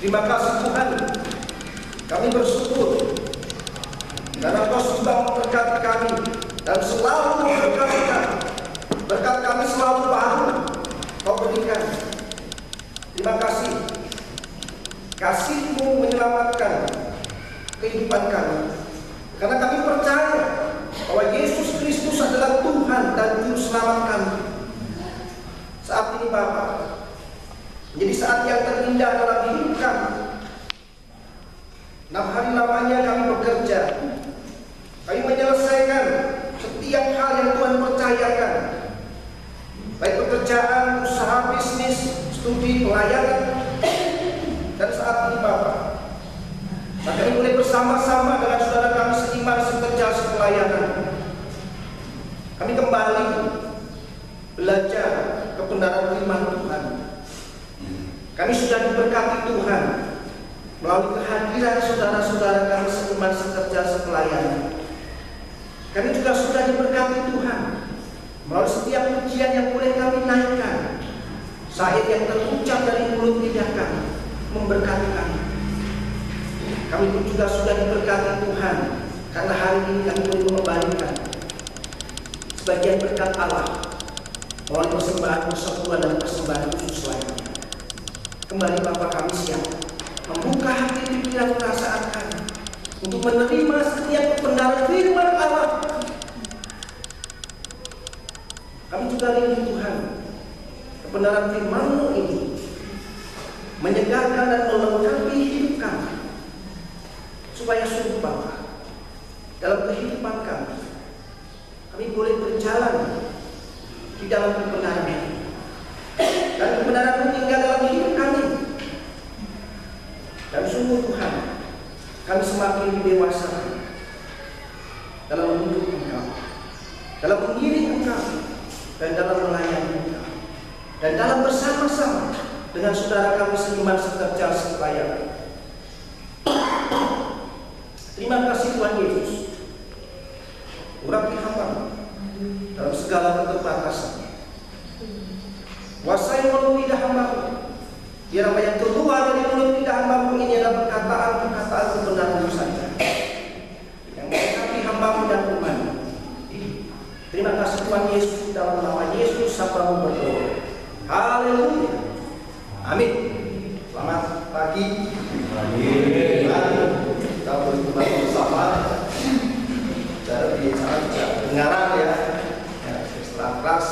Terima kasih Tuhan, kami bersyukur karena Kau sudah memberkati kami dan selalu memberkati kami. Berkat kami selalu baru Kau berikan. Terima kasih, kasih-Mu menyelamatkan kehidupan kami, karena kami percaya bahwa Yesus Kristus adalah Tuhan dan Juru Selamat kami. Saat ini Bapa, menjadi saat yang terindah dalam hidup kami. 6 hari lamanya kami bekerja, kami menyelesaikan setiap hal yang Tuhan percayakan, baik pekerjaan, usaha, bisnis, studi, pelayanan. Dan saat ini Bapa, kami boleh bersama-sama dengan saudara kami seiman sekerja sepelayanan. Kami kembali belajar kebenaran firman Tuhan. Kami sudah diberkati Tuhan melalui kehadiran saudara-saudara kami seiman sekerja sepelayanan. Kami juga sudah diberkati Tuhan melalui setiap pujian yang boleh kami naikkan, syair yang terucap dari mulut lidah kami memberkati kami. Kami pun juga sudah diberkati Tuhan karena hari ini kami boleh mengembalikan sebagian berkat Allah melalui persembahan persekutuan dan persembahan khusus lainnya. Kembali Bapa, kami siap membuka hati pikiran perasaan kami untuk menerima setiap kebenaran firman Allah. Kami juga rindu Tuhan, kebenaran firman-Mu ini menyegarkan dan melengkapi hidup kami, supaya sungguh Bapa, dalam kehidupan kami boleh berjalan di dalam kebenaran, dan kebenaran-Mu tinggal dalam hidup kami. Dan sungguh Tuhan, kami semakin dewasa dalam hidup Engkau, dalam mengiring Engkau, dan dalam melayani Engkau, dan dalam bersama-sama dengan saudara kami seiman sekerja sepelayanan. Terima kasih Tuhan Yesus, urapi hamba dalam segala keterbatasan. Kuasai mulut lidah hamba-Mu, biar apa yang keluar dari mulut lidah hamba-Mu ini adalah perkataan-perkataan kebenaran-Mu saja, yang memberkati hamba-Mu dan umat-Mu. Terima kasih Tuhan Yesus, dalam nama Yesus hamba-Mu berdoa. Haleluya. Amin. Selamat pagi. Kita berkembang bersama dari cara dengaran ya setelah kelas,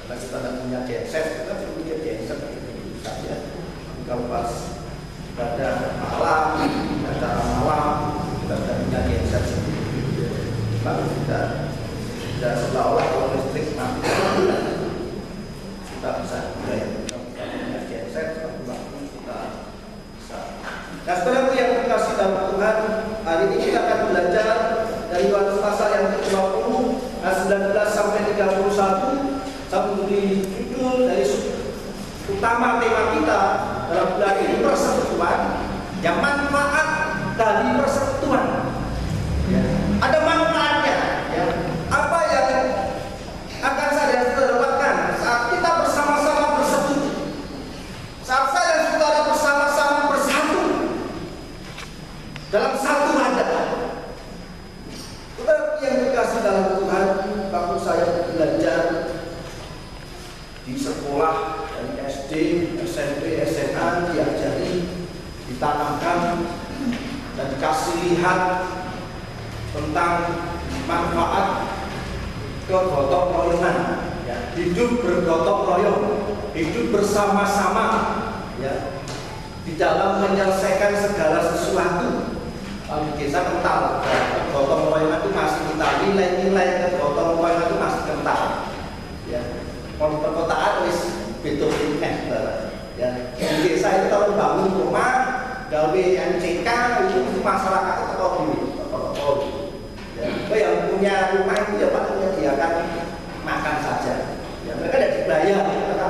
karena kita tidak punya genset, kita perlu punya genset saja. Kalau pas ibadah malam, acara malam, kita tidak punya genset sendiri. Lalu kita sudah seolah-olah kalau listrik mati, kita bisa budaya kita punya genset, kita bisa. Nah, saudaraku yang terkasih dalam Tuhan, hari ini kita akan belajar dari Yohanes pasal yang ke-20 ayat 19 sampai 31. Saya memberi judul dari utama tema kita dalam bulan ini, persekutuan, yang manfaat dari persekutuan. Ya. Ada manfaatnya. Ya. Apa yang akan saya dapatkan saat kita bersama-sama bersekutu, saat saya dan saudara bersama-sama bersatu dalam satu wadah. Tetapi yang dikasih dalam Tuhan, waktu saya belajar di sekolah dari SD, SMP, SMA, diajari, ditanamkan dan dikasih lihat tentang manfaat kegotong royongan, ya, hidup bergotong royong, hidup bersama-sama, ya, di dalam menyelesaikan segala sesuatu. Kalau di desa kental, gotong royongan itu masih kita nilai-nilai gotong royongan itu masih kental. Ya, kalau di perkotaan wis betul ya. Di desa itu kalau bangun rumah, gawe MCK itu masyarakat tetap dulu. Ya, yang punya rumah itu ya Pak menyediakan makan saja. Ya, mereka tidak dibayar, mereka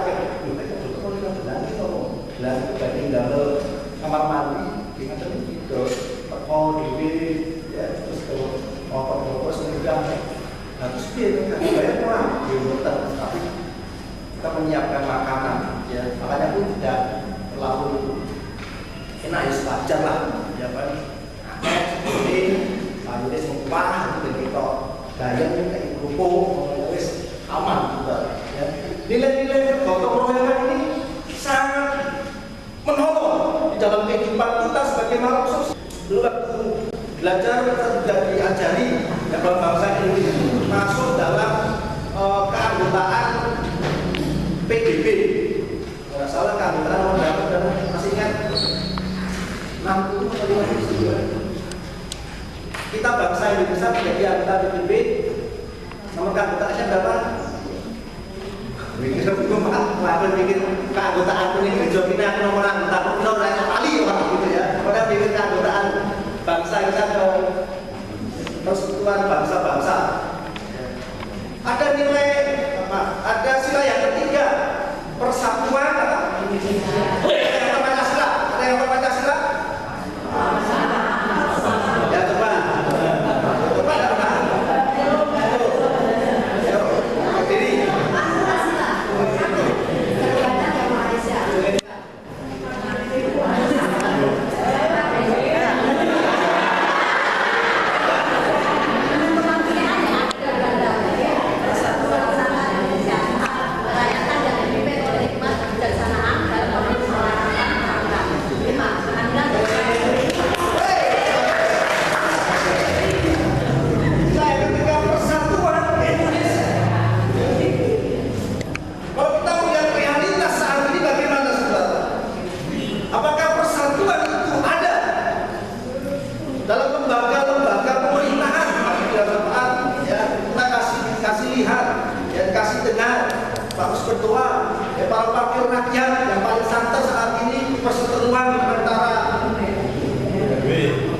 belanja dibanding dalam kamar mandi dengan itu perkol dewi ya, terus opor sedang harus dia kan dibayar orang di hotel, tapi kita menyiapkan makanan ya, makanya pun tidak terlalu jangan kayak kerupuk, wis aman juga. Ya. Nilai-nilai gotong royongan ini sangat menolong di dalam kehidupan kita sebagai makhluk sosial. Dulu waktu belajar kita sudah diajari ya, dalam bangsa Indonesia masuk dalam keanggotaan PBB. Nggak salah keanggotaan nomor berapa dan masih ingat 60 atau 50. Kita bangsa Indonesia menjadi anggota PBB. Nomor keanggotaannya berapa? Mikir keanggotaan ini gereja ini aku nomor anggota aku lain kali orang gitu ya. Pada mikir keanggotaan bangsa kita ke persekutuan bangsa-bangsa. Ada nilai apa? Ada sila yang ketiga, persatuan. Ada yang Pancasila? Ada yang Pancasila? Ya coba. Coba ada. Berdiri.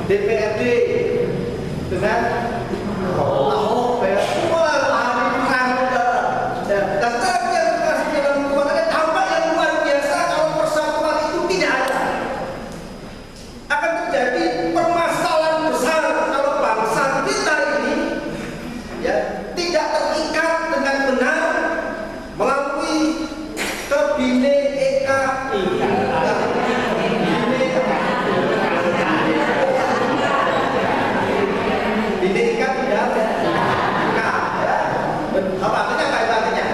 DPRD dengan Ahok ya, dan yang kasih dalam keuangannya dampak yang luar biasa kalau persatuan itu tidak ada. Akan terjadi permasalahan besar kalau bangsa kita ini ya tidak terikat dengan benar melalui kebinekaan. Bineka Tunggal Ika, ya. Apa artinya? Apa artinya?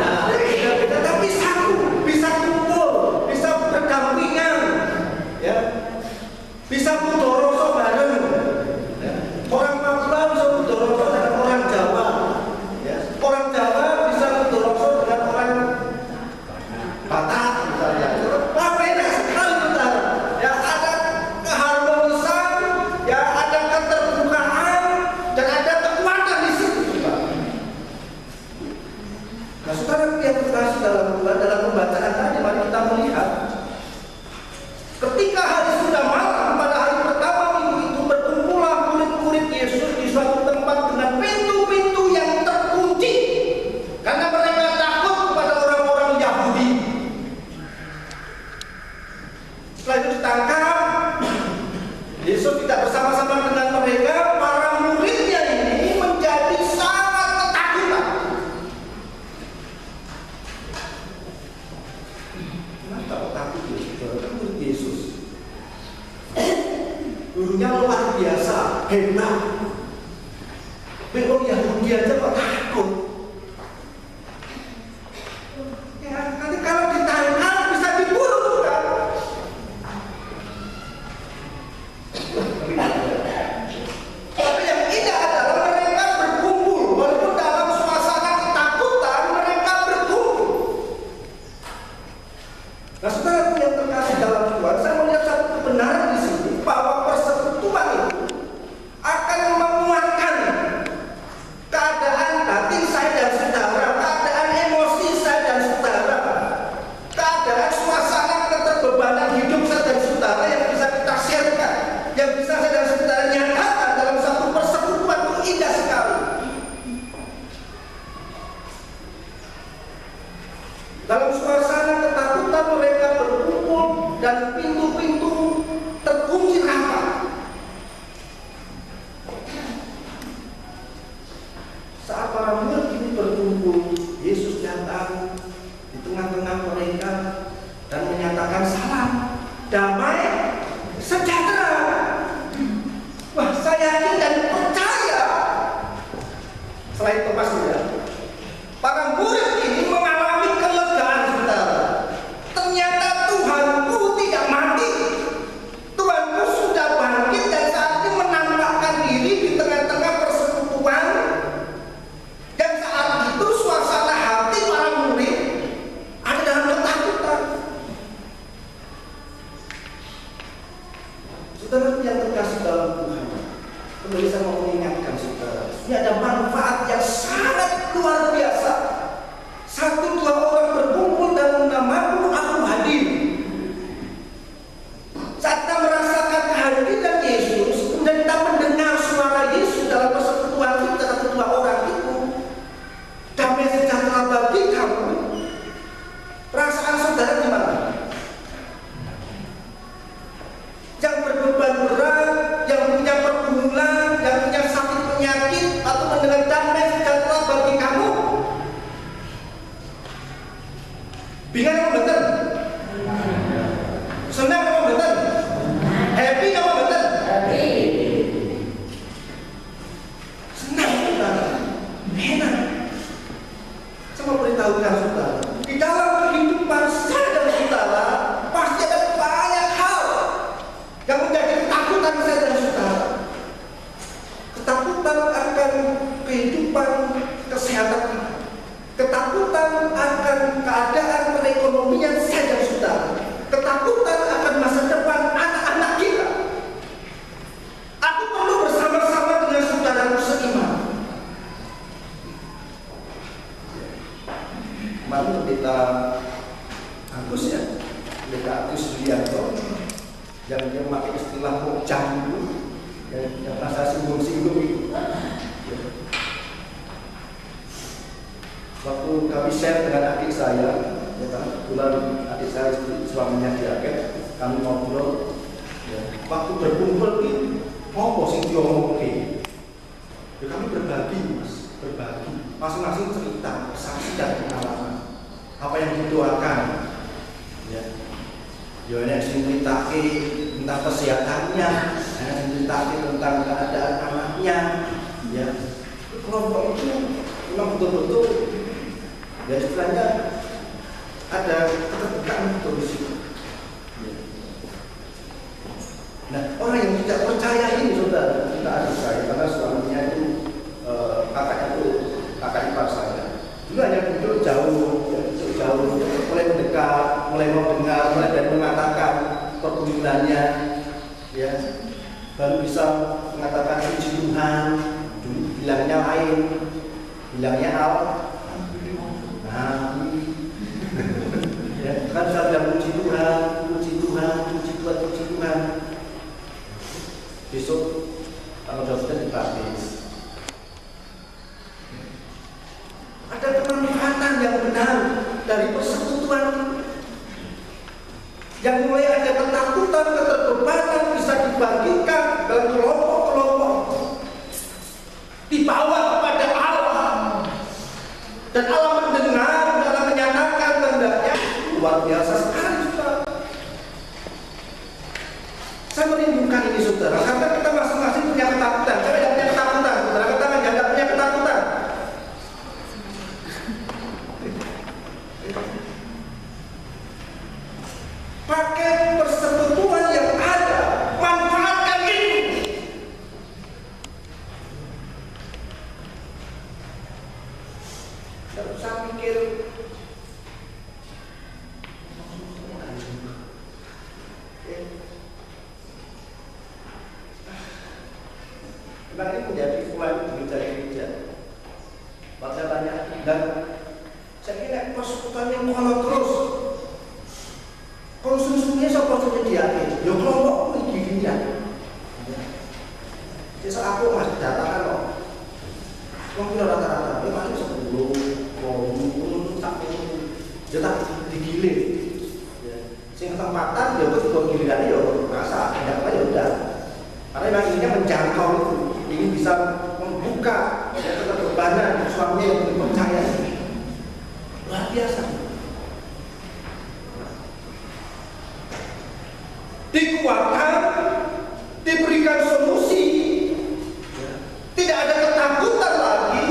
Nah, beda-beda tapi satu, bisa kumpul, bisa berdampingan, ya, bisa mudoroso bareng. Ya. Orang Papua bisa mudoroso dengan orang Jawa, ya. Orang Jawa bisa mudoroso dengan orang Batak, misalnya. Wah, beda sekali bentar. Ya, ada keharmonisan. Ya ada keterbukaan dan ada kekuatan di situ. Nah, saudara yang terkasih dalam pembacaan tadi, mari kita melihat ketika hari sudah malam pada hari pertama minggu itu berkumpullah murid-murid Yesus di suatu tempat dengan pintu-pintu yang terkunci karena mereka takut kepada orang-orang Yahudi. Setelah itu ditangkap. Yesus tidak bersama-sama dengan mereka, para muridnya ini menjadi sangat ketakutan. Kenapa kok takut ya? Kan murid Yesus. Gurunya luar biasa, hebat. Orang Yahudi aja kok takut. Ya, nanti kalau ditangkap bisa dibunuh kan? Tapi yang indah adalah mereka berkumpul, walaupun dalam suasana ketakutan mereka berkumpul. Nah, saudara yang terkasih dalam Tuhan, saya melihat satu kebenaran di sini bahwa persekutuan itu akan menguatkan Selain Thomas juga, para murid ini mengalami kelegaan, saudara. Ternyata Tuhanku tidak mati. Tuhanku sudah bangkit dan saat ini menampakkan diri di tengah-tengah persekutuan. Dan saat itu suasana hati para murid ada dalam ketakutan. Saudara yang terkasih dalam Tuhan, penulisan mau mengingatkan saudara, ini ada manfaat yang sangat luar biasa. Satu dua orang berkumpul dalam namaku, aku hadir. Saat kita merasakan kehadiran Yesus, kemudian kita mendengar suara Yesus dalam persekutuan kita, kedua orang itu, damai sejahtera bagi kamu. Perasaan saudara gimana? Yang berbeban berat, yang punya pergumulan, yang punya sakit penyakit, atau mendengar damai sejahtera bagi kamu, bingung apa betul? Senang apa betul? Happy apa betul? Happy. Senang betul. Enak. Sama beritahukan saudara, di dalam kehidupan saya dan saudara pasti ada banyak hal yang menjadi ketakutan saya dan saudara. Ketakutan akan kehidupan kesehatan kita, ketakutan akan keadaan perekonomian saya dan saudara, ketakutan akan masa depan anak-anak kita. Aku perlu bersama-sama dengan saudaraku seiman. Kemarin kita Agus ya, kita Agus Yulianto yang dia memakai istilah pokcang dulu, yang rasa singgung-singgung itu. Waktu kami share dengan adik saya, ya kan, kebetulan adik saya suaminya diaket, kami ngobrol. Ya, waktu berkumpul ini, ngopo sing diomong ya kami berbagi mas, berbagi, masing-masing cerita, saksi dan pengalaman. Apa yang didoakan, ya, yang cerita tentang kesehatannya, yang cerita tentang keadaan anaknya, ya, kelompok itu memang betul-betul. Ya istilahnya ada keterbukaan untuk di situ. Nah, orang yang tidak percaya ini saudara, kita adik saya, karena suaminya itu kakak ipar saya. Dulu hanya muncul jauh, mulai mendekat, mulai mau dengar, mulai dari mengatakan pergumulannya, ya, baru bisa mengatakan puji Tuhan. Dulu bilangnya lain, bilangnya ya, kan saya bilang puji Tuhan, puji Tuhan, puji Tuhan, puji Tuhan. Besok kalau sudah dibaptis, ada kemanfaatan yang benar dari persekutuan yang mulai ada ketakutan, keterbebanan bisa dibagikan dalam kelompok-kelompok, dibawa kepada Allah, dan Allah mendengar, Allah menyatakan kehendaknya. Luar biasa sekali saudara. Saya merindukan ini saudara, karena kita masing-masing punya ketakutan. Saya tidak punya ketakutan, saudara katakan tidak punya ketakutan. Pakai persekutuan yang ada, manfaatkan ini. Tidak usah mikir memang ini menjadi poin gereja-gereja. Waktu saya tanya, dan saya kira persekutuan yang kalau terus konsumsinya siapa saja dia ini, ya kelompok ini gini ya. Jadi aku mas datakan loh, mungkin rata-rata, ini masih 10, tak ya tak digilir. Sing tempatan ya betul gilirannya ya rasa, tidak apa ya udah. Karena memang ini menjangkau itu, ini bisa membuka keterbebanan suami yang percaya. Luar biasa. Dikuatkan, diberikan solusi, tidak ada ketakutan lagi,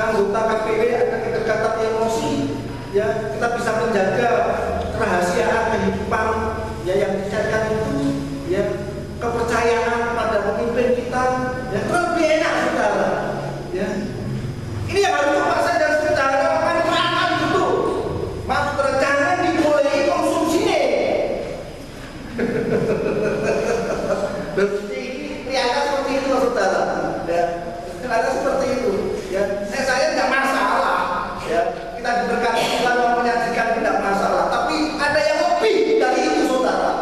anggota KPW ada kedekatan emosi, ya kita bisa menjaga kerahasiaan kehidupan ya yang dicarikan itu, ya kepercayaan pada pemimpin kita, ya itu lebih enak saudara. Ya. Ini yang harus dipaksa dan saudara manfaatkan itu. Maaf saudara, jangan dimulai konsumsi nih. Berarti ternyata seperti itu saudara. Ya, ternyata seperti itu. Ya, saya tidak masalah. Ya, kita diberkati Tuhan menyajikan tidak masalah. Tapi ada yang lebih dari itu saudara.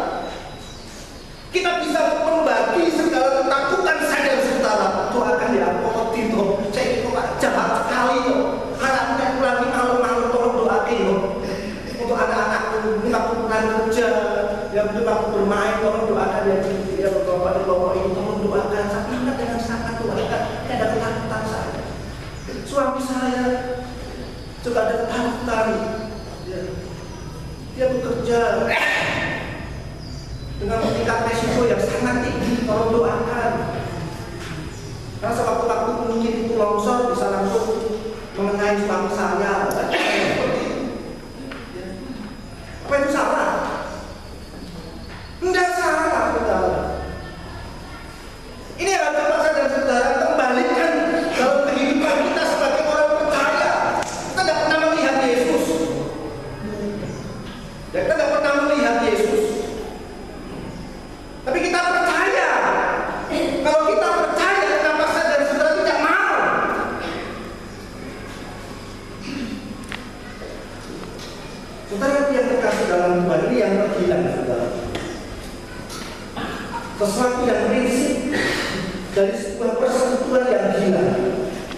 Kita bisa membagi segala ketakutan saya dan saudara. Doakan ya, itu saya itu Pak jahat sekali tuh. Anaknya pulang malam-malam tolong doakan loh. Untuk anak-anakku, aku pulang kerja, yang belum aku bermain, tolong doakan ya. Ya Bapak ini tolong doakan. Saya ingat dengan sangat doakan. Ini ada ketakutan saya. Suami saya juga ada ketakutan. Dia bekerja dengan tingkat resiko yang sangat tinggi, tolong doakan. Karena sewaktu-waktu mungkin itu longsor bisa langsung mengenai suami saya. Seperti itu. Apa itu salah? Tidak salah, saudara. Ini yang harus saya dan saudara kembalikan dalam kehidupan kita sebagai orang percaya. Kita tidak pernah melihat Yesus. Ya, kita tidak pernah melihat Yesus. Tapi kita percaya. Kalau kita percaya, kenapa saya dan saudara tidak mau? Saudara yang terkasih dalam Tuhan ini yang tergila, saudara. Sesuatu yang prinsip dari sebuah persentuhan yang gila.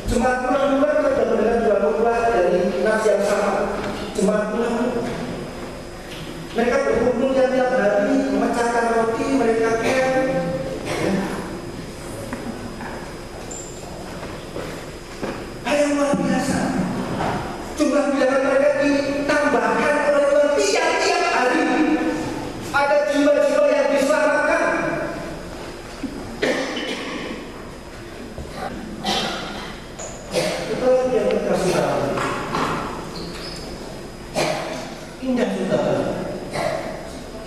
Jemaat pulang kita sudah mendengar dua khotbah dari nas yang sama. Jemaat pulang mereka berkumpul tiap hari, memecahkan roti, mereka camp. Hal yang luar biasa. Jumlah bilangan mereka ditambahkan oleh Tuhan tiap hari. Ada jiwa-jiwa yang diselamatkan. Itu yang terkasih dalam. Indah saudara.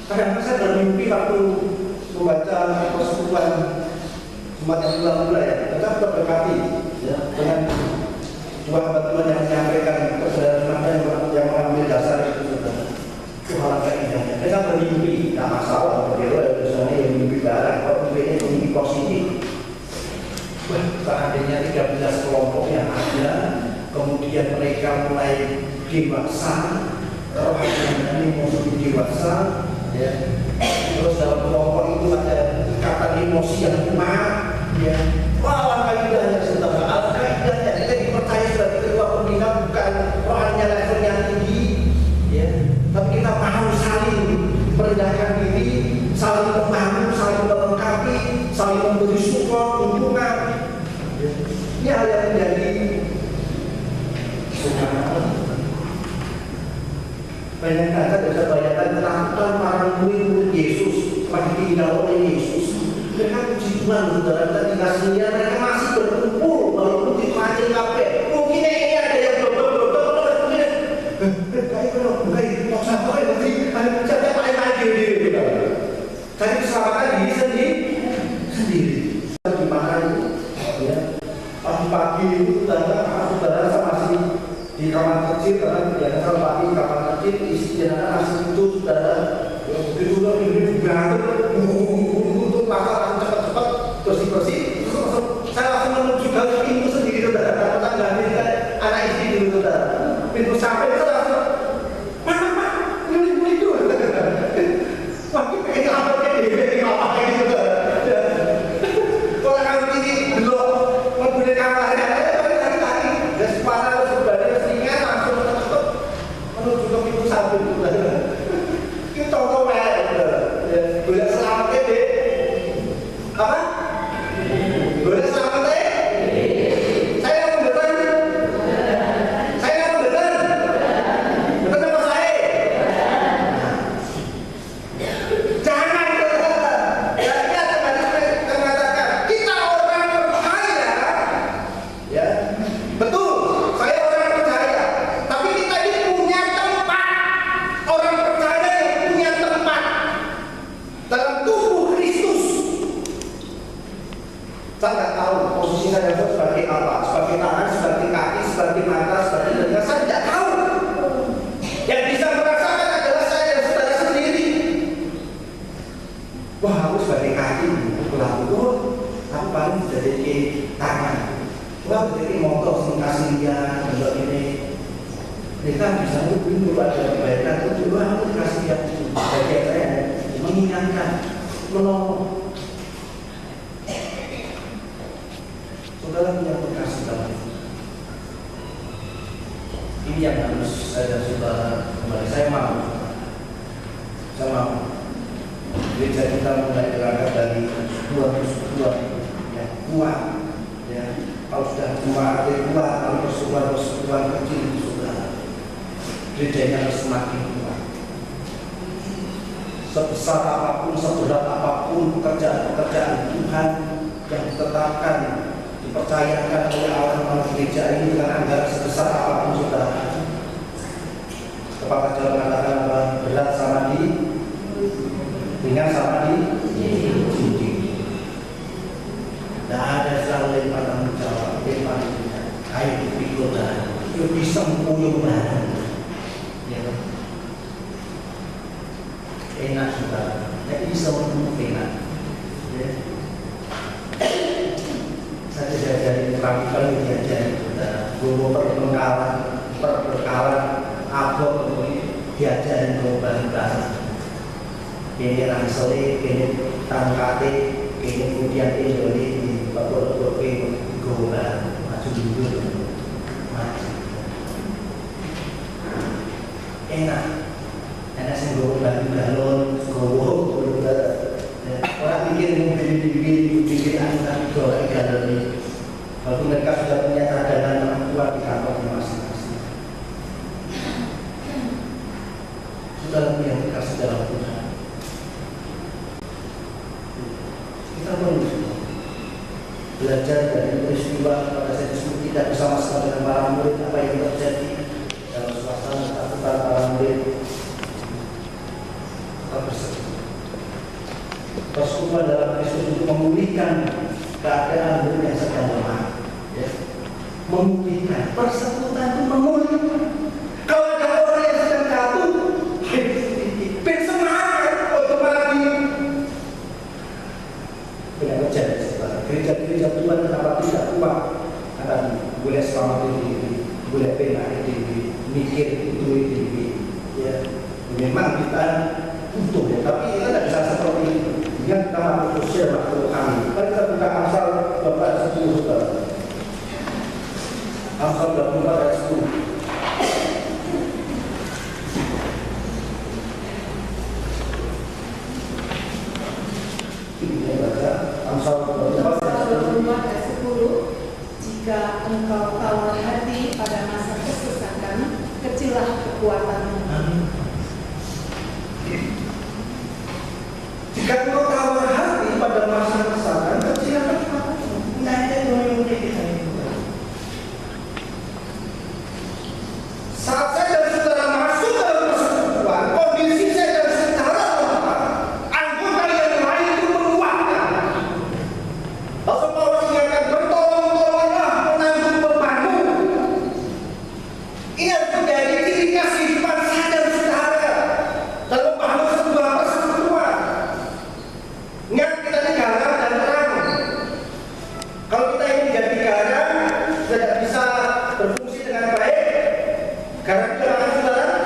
Kadang-kadang saya bermimpi waktu membaca persekutuan Jumat yang bulan ya, kita berberkati ya, dengan dua hamba Tuhan yang menyampaikan kebenaran yang mengambil dasar itu saudara. Itu hal yang indahnya. Kita bermimpi, tidak masalah. Kalau misalnya yang mimpi barang, kalau mimpinya mimpi positif. Seandainya 13 kelompok yang ada, kemudian mereka mulai dewasa, rohani menjadi dewasa. Ya. Terus dalam kelompok itu ada ikatan emosi yang kuat, ya. Wah, alangkah indahnya saudara, alangkah indahnya kita dipercaya sebagai ketua pembina bukan rohaninya levelnya tinggi, ya. Tapi kita mau saling merendahkan diri, saling membangun, saling melengkapi, saling memberi support, dukungan. Ya. Ini hal yang menjadi subhanallah. Banyak kata dan saya bayangkan ketakutan para murid-murid Yesus setelah ditinggal oleh Yesus. Mereka puji Tuhan, saudara, kita dikasihnya mereka masih berkumpul walaupun di macam kafe. Mungkin ini ada yang berdoa, mungkin kayak sampai nanti saya pakai diri. Cari keselamatan diri sendiri. Gimana itu? Ya, pagi-pagi itu saudara saya masih di kamar kecil karena biasa kalau pagi kamar kecil isi jenazah masih itu saudara begitu loh ini berantem untuk pasal cepat-cepat bersih-bersih saya langsung menuju ke pintu sendiri saudara karena nggak ada anak istri dulu saudara pintu sampai itu langsung pak ini itu wah ini pengen lapor ke DP apa kayak gitu kalau kamu ini belum mempunyai kamarnya lagi dan separa menuju ke pintu satu. Kita bisa dulu ada kebaikan itu juga harus kasih yang bagian saya mengingatkan, menolong. Saudara yang berkasih dalam ini yang harus saya dan saudara kembali. Saya mau gereja kita mulai berangkat dari dua yang kuat, ya. Kalau sudah kuat, kalau persekutuan kecil itu sudah gerejanya harus semakin kuat. Sebesar apapun, seberat apapun pekerjaan Tuhan yang ditetapkan, dipercayakan oleh Allah gereja ini dengan anggaran sebesar apapun saudara. Kepala jalan mengatakan bahwa berat sama di ringan sama di tinggi. Tidak ada selalu lempar tanggung jawab, lempar ayo pikul dan itu bisa mempuyung bahan. Ya, enak saudara, tidak bisa mempuyung enak. Ya. Saya diajari praktikal diajari saudara, guru perkalan abot diajarin perubahan bahasa. Ini rangsele, ini tangkate, ini kemudian ini di bapak-bapak goba maju dulu, maju. Enak sih goba galon, goba. Orang bikin angkat goba galon ini. Kalau mereka sudah punya cadangan orang tua di kantor masing-masing. Sudah yang dikasih dalam Tuhan. Kita perlu belajar dari peristiwa pada saat itu tidak bersama-sama dengan para murid apa yang terjadi dalam suasana ketakutan para murid. Kita berseru. Persekutuan dalam Kristus untuk memulihkan keadaan murid yang sedang lemah. Ya. Memulihkan. Persekutuan itu memulihkan. Kalau ada orang yang sedang jatuh, bersemangat otomatis. Tidak terjadi sebenarnya. Gereja Tuhan kenapa tidak kuat akan boleh selamat diri, boleh benar diri, mikir itu ya. Memang kita butuh ya, tapi kita tidak bisa seperti itu. Dengan kita masuk sosial waktu kami. Mari kita buka Amsal 24:10. Amsal 24:10. Amsal 24:10. Jika engkau tawar hati pada masa kesesakan, kecillah kekuatanmu. Jika engkau tawar hati pada masa kesesakan, kecillah kekuatanmu. Nah, itu yang kita ini. Saat saya dan saudara masuk dalam persekutuan, kondisi saya dan saudara lemah, anggota yang lain itu menguatkan. Rasul Paulus ingatkan, bertolong-tolonglah menanggung bebanmu. Ini harus menjadi ciri khas kehidupan saya dan saudara dalam membangun sebuah persekutuan. Ingat, kita ini garam dan terang. Kalau kita ingin menjadi garam, tidak bisa berfungsi dengan baik. Garam itu apa saudara?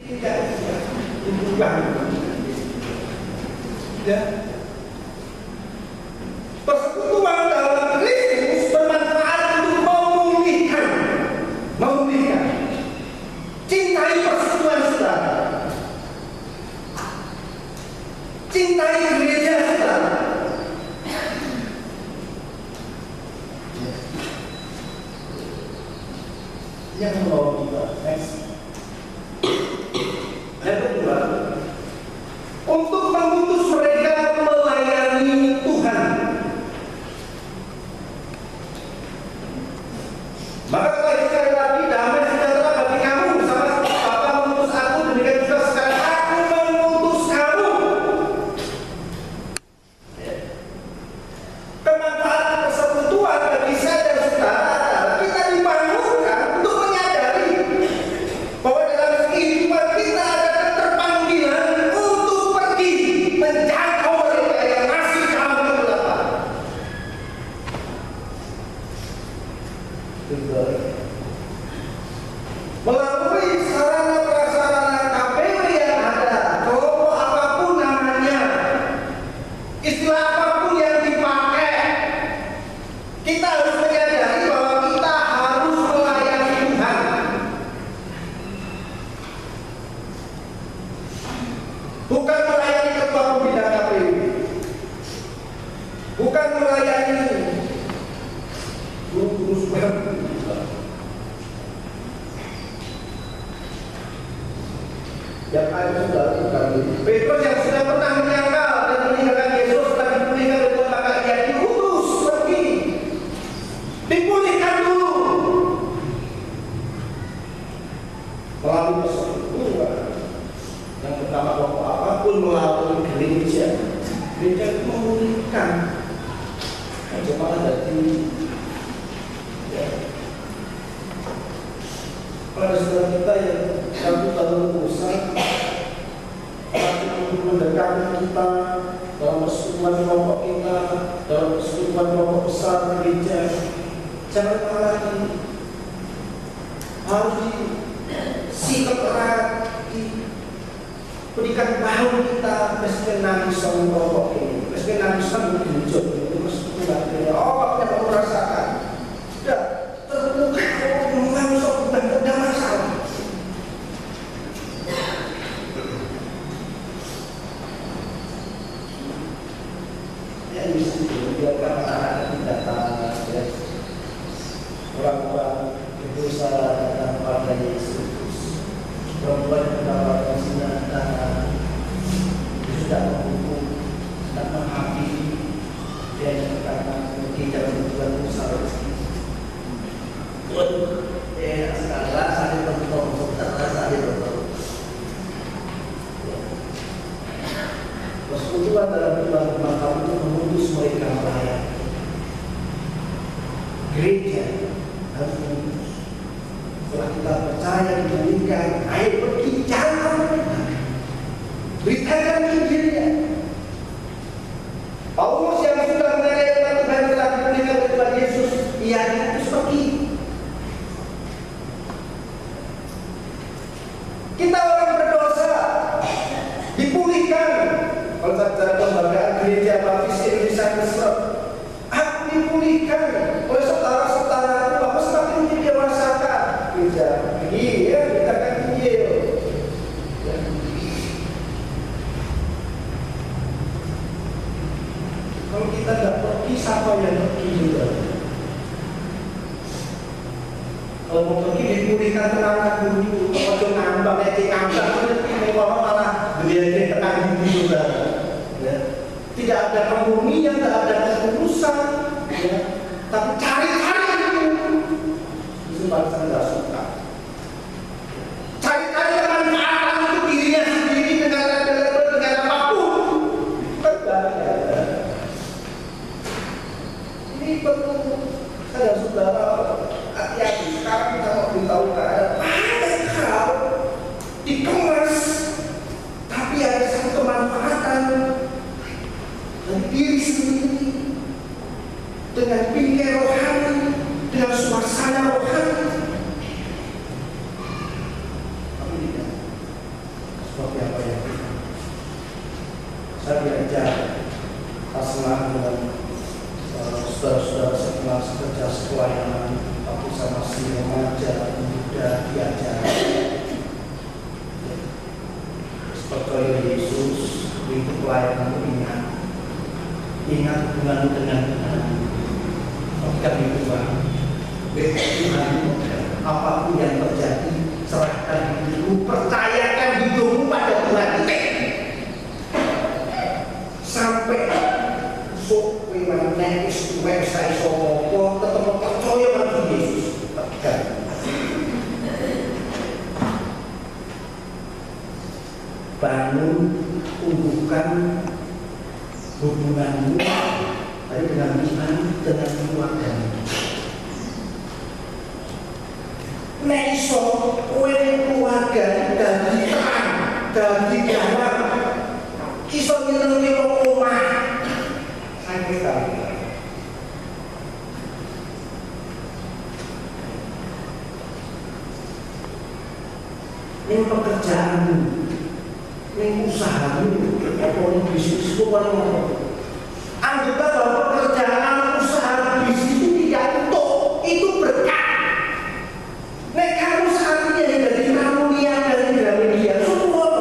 Tidak berubah. Ya. Persekutuan dalam Kristus bermanfaat untuk memulihkan. Cintai persekutuan saudara. Cintai gereja saudara. Yang membawa kita next. Yang kedua, untuk mengutus mereka melayani Tuhan. Maka sekali lagi damai sejahtera bagi kamu, sama seperti Bapa mengutus aku, demikian juga sekarang aku mengutus kamu. Kemanfaatan persekutuan bagi saya dan saudara adalah kita dibangunkan untuk menyadari bahwa dalam kehidupan kita ada keterpanggilan untuk pergi menjangkau mereka yang masih jauh ke belakang. Melalui sarana prasarana KPW yang ada, kelompok apapun namanya, istilah apapun yang dipakai, kita harus menyadari bahwa kita harus melayani Tuhan. Bukan melayani ketua pembina KPW, bukan melayani guru-guru supaya yang ada sudah lakukan. Petrus yang sudah pernah menyangkal dan meninggalkan Yesus telah dipulihkan oleh Tuhan, maka dia diutus pergi, dipulihkan dulu melalui persekutuan. Yang pertama, bahwa apapun melalui gereja itu memulihkan. Jemaat dari pada saudara kita yang satu tahun berusaha untuk mendekatkan kita dalam persekutuan kelompok kita, dalam persekutuan kelompok besar gereja, jangan lagi harus disikap erat, diberikan bahu kita, mesti nangis sama kelompok ini, mesti nangis sama gereja ini, persekutuan ini. Oh, yang kamu rasakan sudah terbuka, menangis bukan ada masalah. Ya di situ biarkan anak-anak datang, ya. Orang-orang berusaha datang pada Yesus, perempuan yang mendapatkan sinar tangan, sudah menghukum, sudah menghakimi, dan berkata mungkin dalam tujuan usaha. Sekarang rasanya betul, rasanya betul. Persekutuan dalam Tuhan maka untuk mengutus mereka melayani. Gereja harus mengutus. Setelah kita percaya diberikan, ayo pergi jangan mereka. Beritakan Injilnya. Paulus yang sudah mengenai Tuhan telah diberikan oleh Tuhan Yesus, ia diutus pergi. Kita orang berdosa dipulihkan. Kalau secara kelembagaan gereja Baptis Indonesia Kristen, aku dipulihkan oleh saudara-saudara bahwa semakin dia merasakan gereja pergi, ya kita akan Injil. Kalau kita tidak pergi, siapa yang pergi juga? Kalau mau pergi dipulihkan tenangkan dulu, kalau ngambang, malah beliau tenang dulu juga. Ya. Tidak ada kemurnian, tidak ada ketulusan, ya. Tapi cari-cari itu bangsa tidak suka. Cari-cari kemanfaatan untuk dirinya sendiri dengan apapun. Berbahaya. Ini perlu saudara-saudara hati-hati. Sekarang kita mau beritahu banyak hal dikemas, tapi ada satu kemanfaatan dari diri sendiri dengan bingkai rohani, dengan suasana rohani. Tapi tidak seperti apa yang kita. Saya diajar pasangan dengan saudara-saudara setelah kerja pelayanan, waktu saya masih remaja, muda, diajar. Percaya Yesus, itu pelayanan ingat hubungan dengan Tuhan. Bukan itu Tuhan. Tuhan apapun yang terjadi, serahkan hidupmu, percayakan hidupmu pada Tuhan. Sampai sok memang istimewa saya sopo, tetap percaya pada Yesus. Tegar. Bangun, tumbuhkan hubunganmu dengan Tuhan, dengan keluarga. Nek iso kowe keluarga dari terang, dari dalam, iso nyenengi wong omah. Saya tahu. ning pekerjaanmu, ning usahamu, apa ning bisnismu paling apa? Anggaplah bahwa pekerjaan, usaha, bisnis itu tidak untuk, itu berkah. Nek kamu saat ini dari karunia dari Gramedia, semua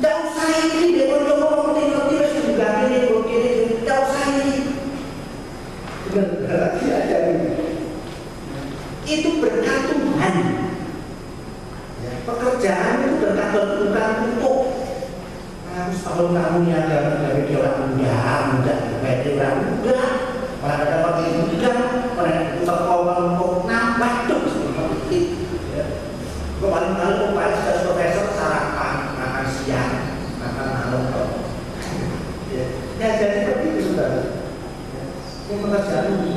tidak usah ini, dia ngomong tidak juga ini, tidak usah ini. Benar, tidak ada ini. Itu berkah Tuhan. Ya, pekerjaan itu berkah bukan untuk. Harus tahun karunia dari orang muda, dari orang muda, pada dapat dibuka, pada terkawal untuk nambah tuh seperti itu. Kemarin upaya sebagai profesor sarapan, makan siang, makan malam. Ya jadi seperti itu saudara. Ini pekerjaan ini.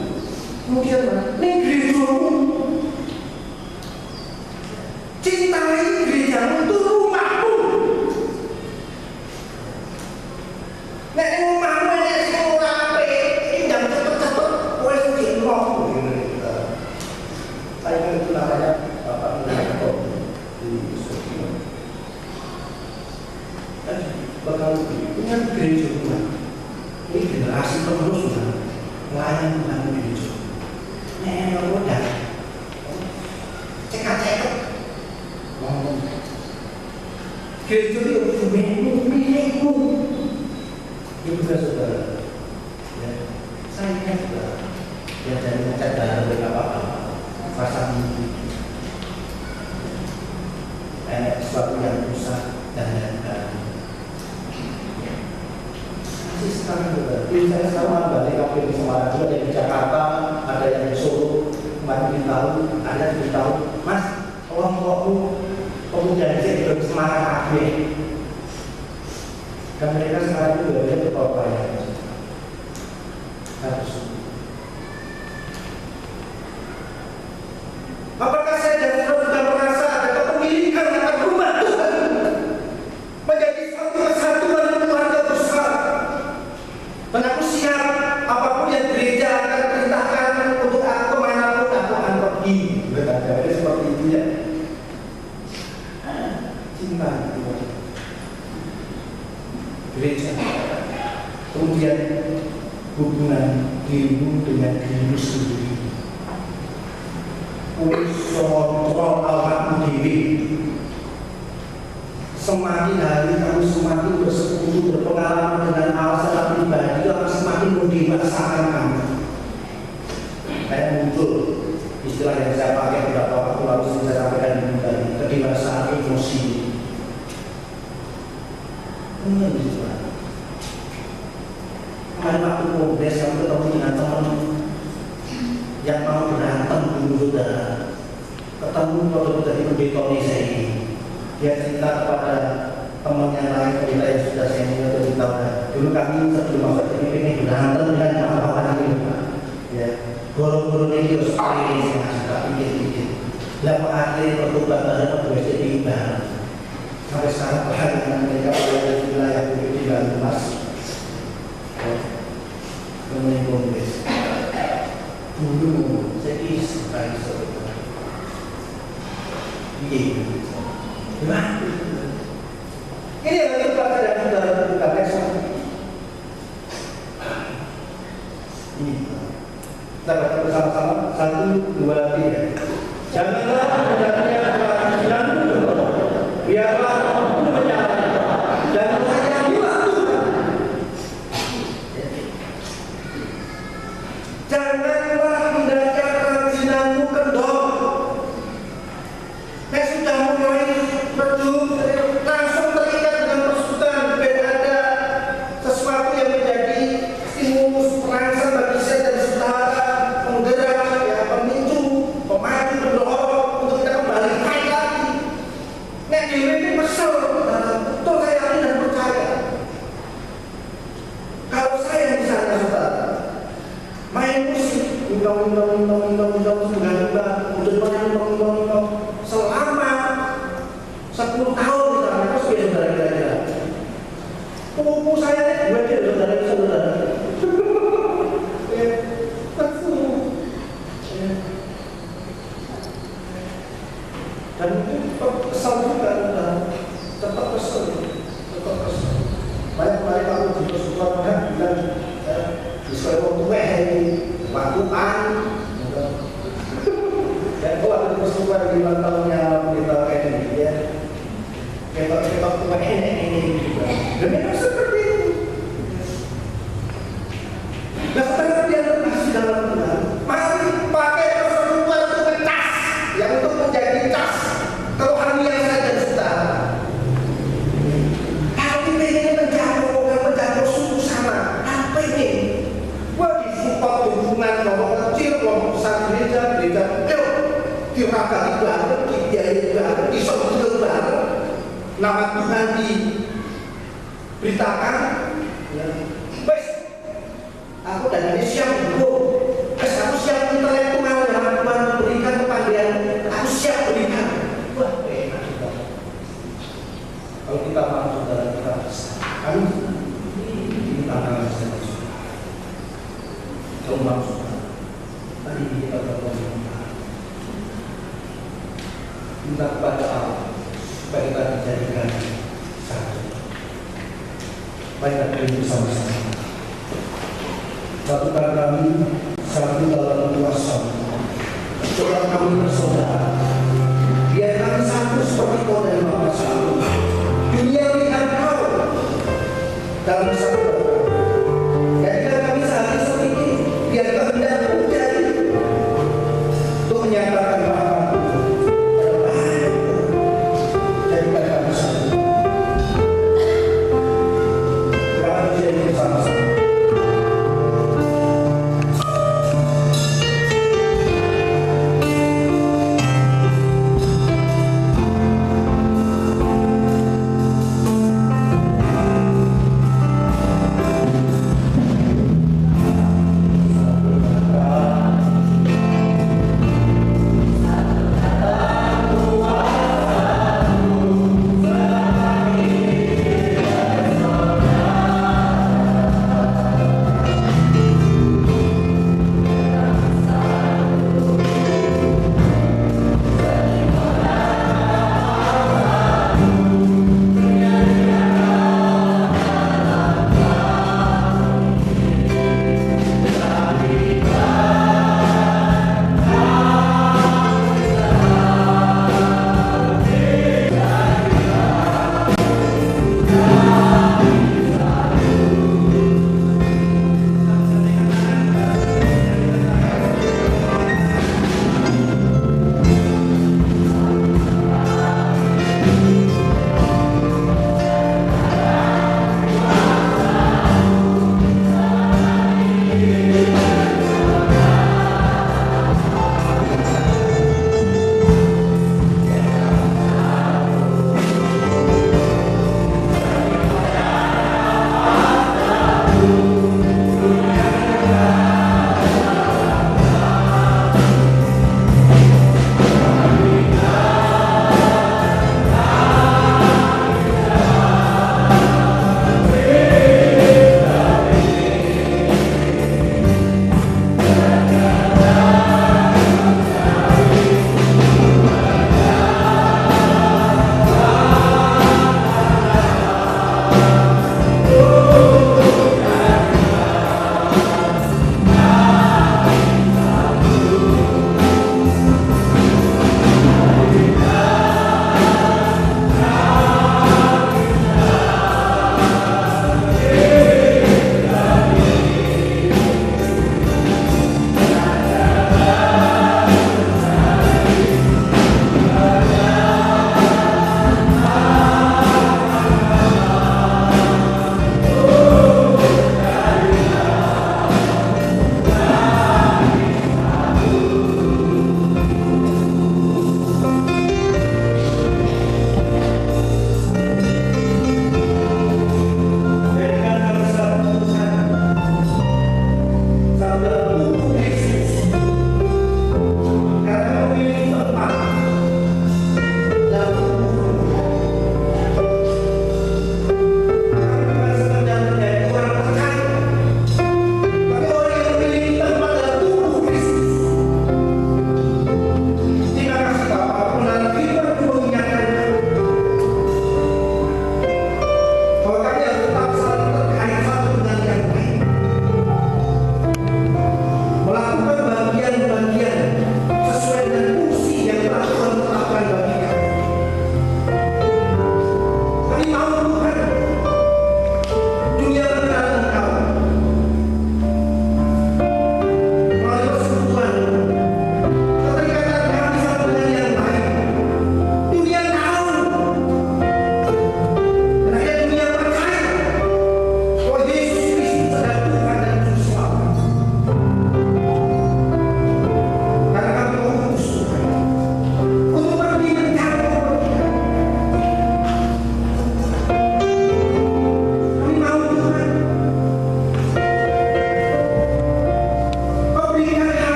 Kemudian negeri dulu. Cintai gerejamu itu rumahmu. Nek rumahmu nek sekolah apik, iki jam cepet-cepet kowe sing roh. Saya itu namanya Bapak Menko di Sofia. Dan bakal dengan gereja rumah. Ini generasi penerus melayani Tuhan di gereja. Nek muda, cekak-cekak ngomong. Gereja itu milikmu. Itu juga saudara. Ya, saya ingat saudara. Ya dari macam dalam apa-apa. Pasang sesuatu yang rusak dan lain-lain. Masih sekarang juga. Saya sekarang balik kafe di Semarang juga, ada di Jakarta, ada yang di Solo, kemarin tahu, ada yang tahu. Mas, kelompokmu pemuda di Semarang kafe. Dan mereka sekarang itu berada di Papua. Harus. Apakah saya dan saudara sudah merasa ada kepemilikan akan rumah Tuhan menjadi satu kesatuan keluarga besar? Dan aku siap apapun yang gereja akan perintahkan untuk aku kemanapun aku akan pergi. Berkata seperti itu ya. Cinta gereja. Kemudian hubungan dirimu dengan dirimu sendiri. Kontrol awakmu diri. Semakin hari kamu semakin bersekutu, berpengalaman dengan alasan pribadi, kamu semakin mendewasakan kamu. Kayak muncul istilah yang saya pakai beberapa waktu lalu, saya sampaikan di tadi, kedewasaan emosi. Kemarin waktu kongres kamu ketemu dengan teman yang mau berantem dulu saudara, ketemu kalau dari pendeta Indonesia ini, dia cerita kepada teman yang lain pendeta yang sudah senior cerita, dulu kami sebelum masuk ini pengen berantem dengan apa-apa ini, ya, guru-guru ini harus pilih suka pikir-pikir, lalu akhirnya pertobatan berdua diubah, sampai sekarang perhatian mereka berada di wilayah di dalam Mas, kemudian kongres. Dulu saya kisah saudara. Iya. Gimana? Ini adalah pelajaran saudara terbuka besok. Ini. Kita baca bersama-sama. 1, 2, 3. Janganlah hendaknya kelanjutan biarlah waktu berjalan dan sayangilah Tuhan. Janganlah hendaknya kerajinanmu kendor. Saya sudah mulai berdua langsung terikat dengan persekutuan, dan ada sesuatu yang menjadi stimulus perangsang bagi saya dan saudara, penggerak, ya, pemicu, pemacu, pendorong untuk kita kembali baik lagi. Nek diri kesel, betul saya yakin dan percaya. Kalau saya misalnya saudara main musik, undang-undang selama 10 tahun misalnya, terus dia saudara-saudara. Pupu saya ini dia saudara-saudara. Dan itu kesal juga, tetap kesel. Banyak aku di persekolah bilang, di sekolah tua ini lakukan. Dan kalau ada persekolah di tahunnya kita kayak ini, ya, kita tua ini juga. Dan memang seperti itu. Nah, setelah dia terkasih dalam Tuhan, mari pakai persekolah itu cas, yang untuk menjadi cas kerohanian saya dan saudara. Diragali banget, dibiayai banget, disebut banget, nama Tuhan diberitakan. Ya. Wes, aku dan ini siap dulu. Wes, aku siap intelektual yang Tuhan berikan kepada aku siap berikan. Wah, enak juga. Kalau kita mau saudara kita bisa, kami ini tantangan saudara. Kalau mau saudara, tadi kita berdoa. Minta kepada Allah supaya kita dijadikan satu. Mari kita beri bersama-sama. Lakukan kami satu dalam kuasa. Coba kami bersaudara. Biar kami satu seperti kau dan Bapa satu. Dunia lihat kau dalam satu. Jadikan kami sehati seperti ini. Biar kehendakmu jadi untuk menyatakan bahwa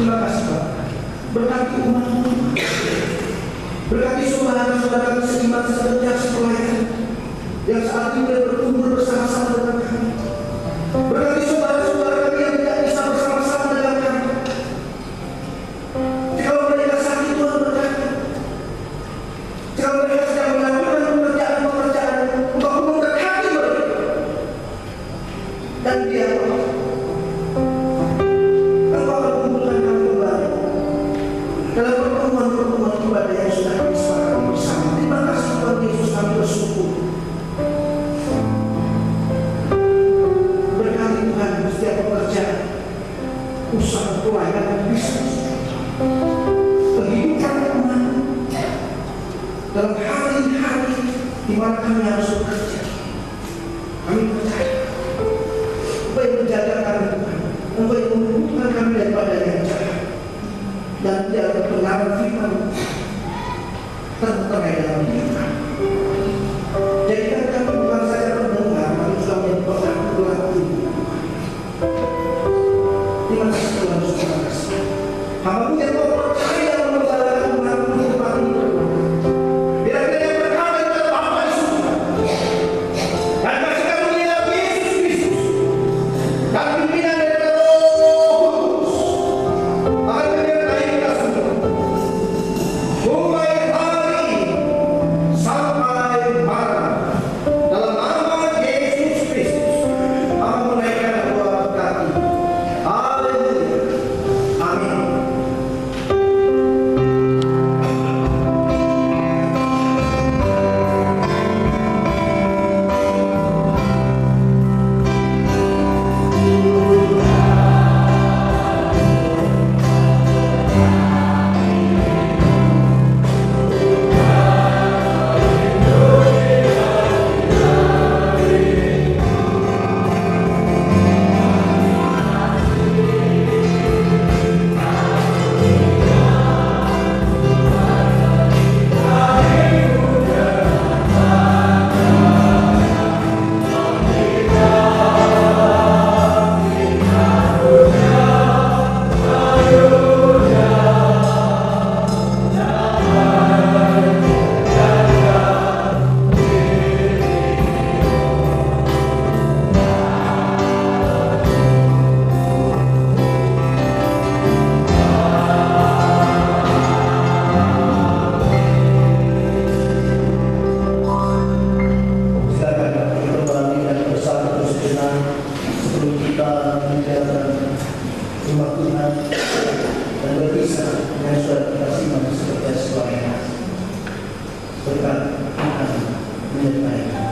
Terima kasih Bapak. Berkati umat-Mu, berkati saudara-saudara kami seiman sekerja sepelayan yang saat ini berkumpul bersama-sama dengan kami. Berkati saudara-saudara kami yang tidak bisa bersama-sama dengan kami. Jika mereka sakit, Tuhan berkati. Jika mereka sedang melakukan pekerjaan-pekerjaan, Engkau memberkati mereka. Dan biarlah Engkau akan kumpulkan kami kembali dalam pertemuan-pertemuan ibadah yang sudah kami sepakati bersama. Terima kasih Tuhan Yesus, kami bersyukur. Berkati Tuhan setiap pekerjaan, usaha, pelayanan, bisnis, kehidupan umat dalam hari-hari di mana kami harus bekerja. Kami percaya Engkau yang menjaga kami Tuhan, Engkau yang mengumpulkan kami daripada yang jahat dan tidak berpengaruh firman tertera dalam hidup kami. Jadikan kami bukan saja pendengar, kami juga menjadi pelaku. Terima kasih Tuhan, terima kasih. Hamba-Mu yang Kau percaya menggalakan umat-Mu di tempat ini. Biar kita yang berkata kepada Bapa di surga, dan kasih karunia Yesus Kristus dan pimpinan dari Roh Kudus akan menyertai kita semua mulai hari sampai malam. Dalam nama Yesus Kristus akan menaikkan doa berkati. Haleluya. Amin. Silakan kita berani dan bersatu sejenak sebelum kita menjalankan rumah Tuhan dan berpisah dengan saudara kita simak seperti sebagainya. Berkat Tuhan menyertai.